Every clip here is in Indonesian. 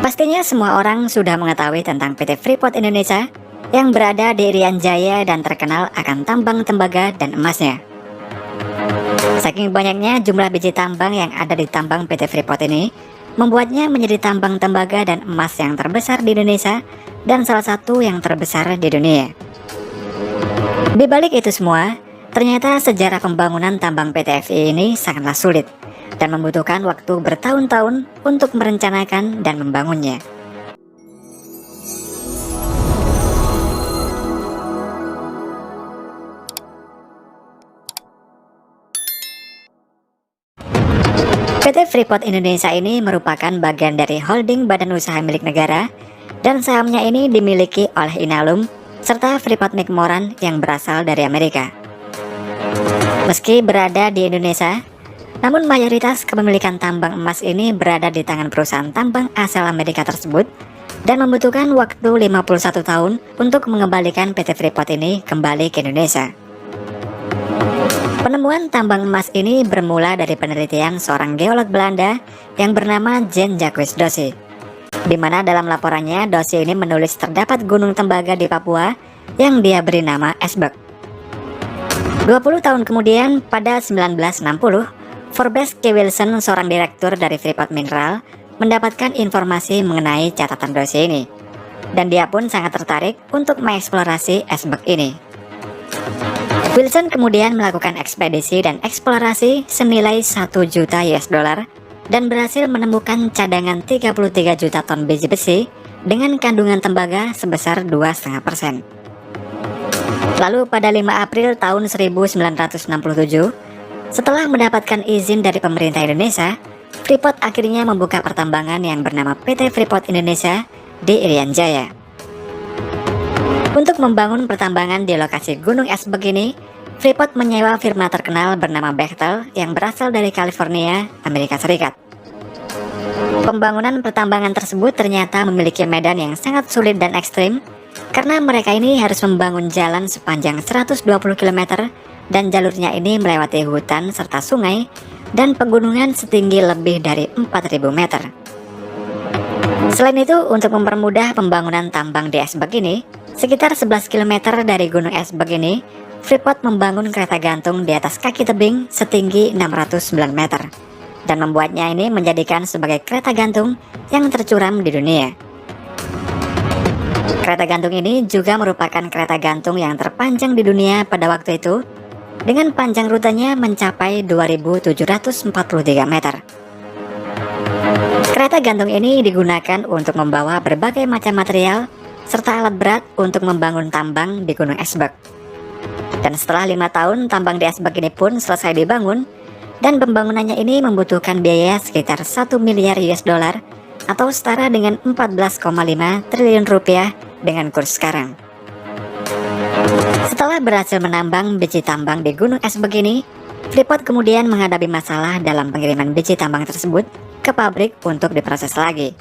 Pastinya semua orang sudah mengetahui tentang PT Freeport Indonesia yang berada di Irian Jaya dan terkenal akan tambang tembaga dan emasnya. Saking banyaknya jumlah biji tambang yang ada di tambang PT Freeport ini, membuatnya menjadi tambang tembaga dan emas yang terbesar di Indonesia dan salah satu yang terbesar di dunia. Di balik itu semua, ternyata sejarah pembangunan tambang PT FI ini sangatlah sulit dan membutuhkan waktu bertahun-tahun untuk merencanakan dan membangunnya. PT Freeport Indonesia ini merupakan bagian dari holding badan usaha milik negara dan sahamnya ini dimiliki oleh Inalum serta Freeport McMoran yang berasal dari Amerika. Meski berada di Indonesia, namun mayoritas kepemilikan tambang emas ini berada di tangan perusahaan tambang asal Amerika tersebut dan membutuhkan waktu 51 tahun untuk mengembalikan PT Freeport ini kembali ke Indonesia. Penemuan tambang emas ini bermula dari penelitian seorang geolog Belanda yang bernama Jan Jacques Dossy, di mana dalam laporannya Dossy ini menulis terdapat gunung tembaga di Papua yang dia beri nama Esbek. 20 tahun kemudian, pada 1960, Forbes K. Wilson, seorang direktur dari Freeport Mineral, mendapatkan informasi mengenai catatan Dossy ini, dan dia pun sangat tertarik untuk mengeksplorasi Esbek ini. Wilson kemudian melakukan ekspedisi dan eksplorasi senilai 1 juta US dollar dan berhasil menemukan cadangan 33 juta ton biji besi dengan kandungan tembaga sebesar 2,5%. Lalu pada 5 April tahun 1967, setelah mendapatkan izin dari pemerintah Indonesia, Freeport akhirnya membuka pertambangan yang bernama PT Freeport Indonesia di Irian Jaya. Untuk membangun pertambangan di lokasi Gunung Esbek ini, Freeport menyewa firma terkenal bernama Bechtel yang berasal dari California, Amerika Serikat. Pembangunan pertambangan tersebut ternyata memiliki medan yang sangat sulit dan ekstrim, karena mereka ini harus membangun jalan sepanjang 120 km dan jalurnya ini melewati hutan serta sungai dan pegunungan setinggi lebih dari 4.000 meter. Selain itu, untuk mempermudah pembangunan tambang di Esbek ini, sekitar 11 km dari Gunung Esbek ini, Freeport membangun kereta gantung di atas kaki tebing setinggi 609 meter dan membuatnya ini menjadikan sebagai kereta gantung yang tercuram di dunia. Kereta gantung ini juga merupakan kereta gantung yang terpanjang di dunia pada waktu itu, dengan panjang rutenya mencapai 2.743 meter. Kereta gantung ini digunakan untuk membawa berbagai macam material serta alat berat untuk membangun tambang di Gunung Esbek. Dan setelah 5 tahun, tambang di Esbek ini pun selesai dibangun, dan pembangunannya ini membutuhkan biaya sekitar 1 miliar US dollar atau setara dengan 14,5 triliun rupiah dengan kurs sekarang. Setelah berhasil menambang biji tambang di Gunung Esbek ini, Freeport kemudian menghadapi masalah dalam pengiriman biji tambang tersebut ke pabrik untuk diproses lagi.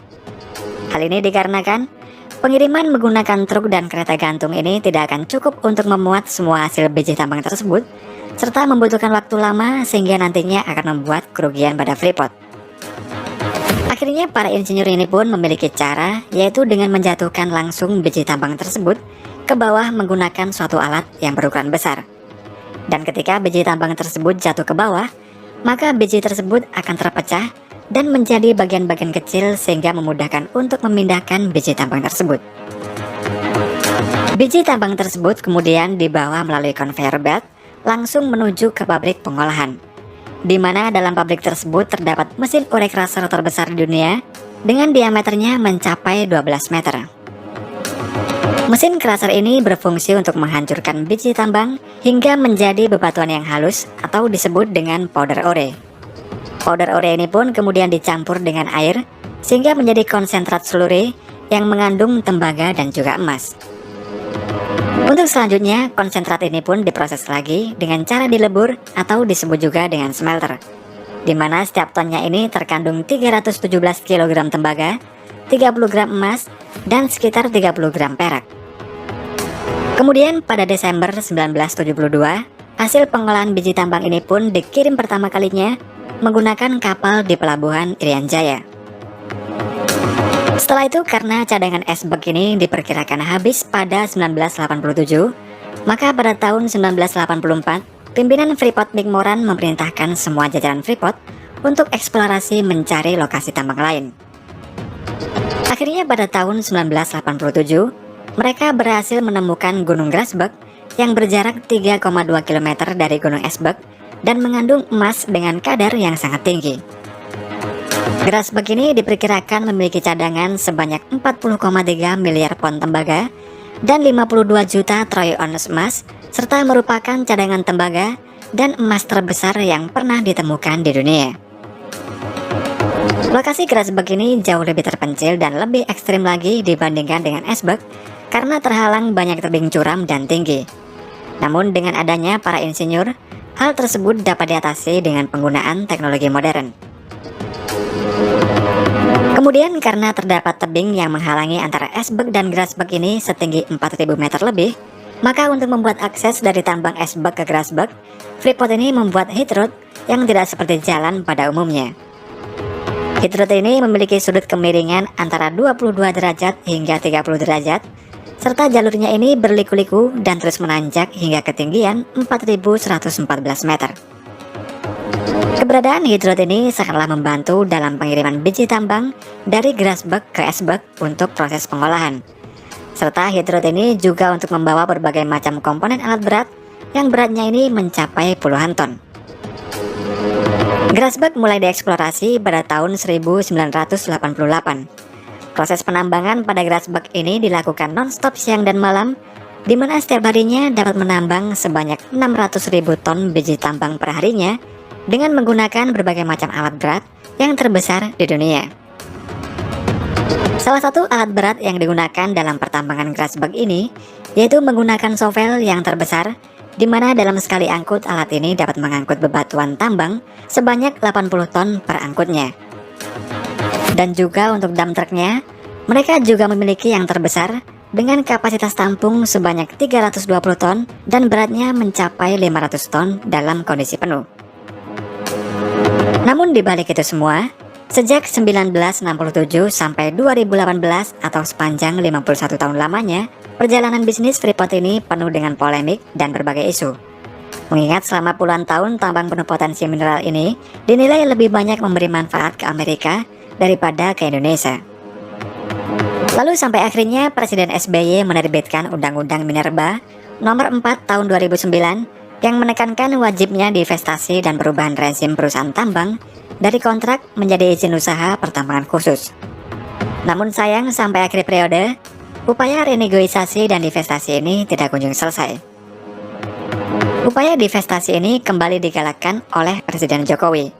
Hal ini dikarenakan pengiriman menggunakan truk dan kereta gantung ini tidak akan cukup untuk memuat semua hasil biji tambang tersebut, serta membutuhkan waktu lama sehingga nantinya akan membuat kerugian pada Freeport. Akhirnya para insinyur ini pun memiliki cara, yaitu dengan menjatuhkan langsung biji tambang tersebut ke bawah menggunakan suatu alat yang berukuran besar. Dan ketika biji tambang tersebut jatuh ke bawah, maka biji tersebut akan terpecah dan menjadi bagian-bagian kecil sehingga memudahkan untuk memindahkan biji tambang tersebut. Biji tambang tersebut kemudian dibawa melalui conveyor belt langsung menuju ke pabrik pengolahan, di mana dalam pabrik tersebut terdapat mesin ore crusher terbesar di dunia dengan diameternya mencapai 12 meter. Mesin crusher ini berfungsi untuk menghancurkan biji tambang hingga menjadi bebatuan yang halus atau disebut dengan powder ore. Powder ore ini pun kemudian dicampur dengan air sehingga menjadi konsentrat slurry yang mengandung tembaga dan juga emas. Untuk selanjutnya, konsentrat ini pun diproses lagi dengan cara dilebur atau disebut juga dengan smelter, di mana setiap tonnya ini terkandung 317 kg tembaga, 30 gram emas, dan sekitar 30 gram perak. Kemudian pada Desember 1972, hasil pengolahan biji tambang ini pun dikirim pertama kalinya menggunakan kapal di pelabuhan Irian Jaya. Setelah itu, karena cadangan es bag ini diperkirakan habis pada 1987, maka pada tahun 1984, pimpinan Freeport McMoran memerintahkan semua jajaran Freeport untuk eksplorasi mencari lokasi tambang lain. Akhirnya pada tahun 1987, mereka berhasil menemukan Gunung Grasberg yang berjarak 3,2 km dari Gunung Esberg dan mengandung emas dengan kadar yang sangat tinggi. Grasberg ini diperkirakan memiliki cadangan sebanyak 40,3 miliar pon tembaga dan 52 juta troy ounce emas, serta merupakan cadangan tembaga dan emas terbesar yang pernah ditemukan di dunia. Lokasi Grasberg ini jauh lebih terpencil dan lebih ekstrim lagi dibandingkan dengan Esberg karena terhalang banyak tebing curam dan tinggi. Namun dengan adanya para insinyur, hal tersebut dapat diatasi dengan penggunaan teknologi modern. Kemudian karena terdapat tebing yang menghalangi antara Esberg dan Grasberg ini setinggi 4.000 meter lebih, maka untuk membuat akses dari tambang Esberg ke Grasberg, Freeport ini membuat heat road yang tidak seperti jalan pada umumnya. Heat road ini memiliki sudut kemiringan antara 22 derajat hingga 30 derajat, serta jalurnya ini berliku-liku dan terus menanjak hingga ketinggian 4.114 meter. Keberadaan heat road ini sangatlah membantu dalam pengiriman biji tambang dari Grasberg ke Esberg untuk proses pengolahan. Serta heat road ini juga untuk membawa berbagai macam komponen alat berat yang beratnya ini mencapai puluhan ton. Grasberg mulai dieksplorasi pada tahun 1988. Proses penambangan pada Grasberg ini dilakukan non-stop siang dan malam, di mana setiap harinya dapat menambang sebanyak 600.000 ton biji tambang per harinya dengan menggunakan berbagai macam alat berat yang terbesar di dunia. Salah satu alat berat yang digunakan dalam pertambangan Grasberg ini yaitu menggunakan shovel yang terbesar, di mana dalam sekali angkut alat ini dapat mengangkut bebatuan tambang sebanyak 80 ton per angkutnya. Dan juga untuk dump trucknya, mereka juga memiliki yang terbesar dengan kapasitas tampung sebanyak 320 ton dan beratnya mencapai 500 ton dalam kondisi penuh. Namun di balik itu semua, sejak 1967 sampai 2018 atau sepanjang 51 tahun lamanya, perjalanan bisnis Freeport ini penuh dengan polemik dan berbagai isu. Mengingat selama puluhan tahun tambang penuh potensi mineral ini dinilai lebih banyak memberi manfaat ke Amerika daripada ke Indonesia. Lalu sampai akhirnya Presiden SBY menerbitkan Undang-Undang Minerba Nomor 4 Tahun 2009 yang menekankan wajibnya divestasi dan perubahan rezim perusahaan tambang dari kontrak menjadi izin usaha pertambangan khusus. Namun sayang sampai akhir periode, upaya renegosiasi dan divestasi ini tidak kunjung selesai. Upaya divestasi ini kembali digalakkan oleh Presiden Jokowi.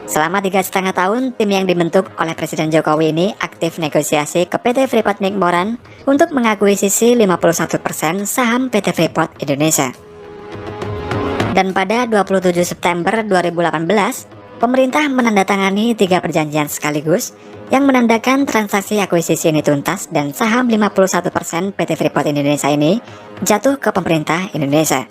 Selama 3,5 tahun, tim yang dibentuk oleh Presiden Jokowi ini aktif negosiasi ke PT Freeport McMoran untuk mengakuisisi 51% saham PT Freeport Indonesia. Dan pada 27 September 2018, pemerintah menandatangani 3 perjanjian sekaligus yang menandakan transaksi akuisisi ini tuntas dan saham 51% PT Freeport Indonesia ini jatuh ke pemerintah Indonesia.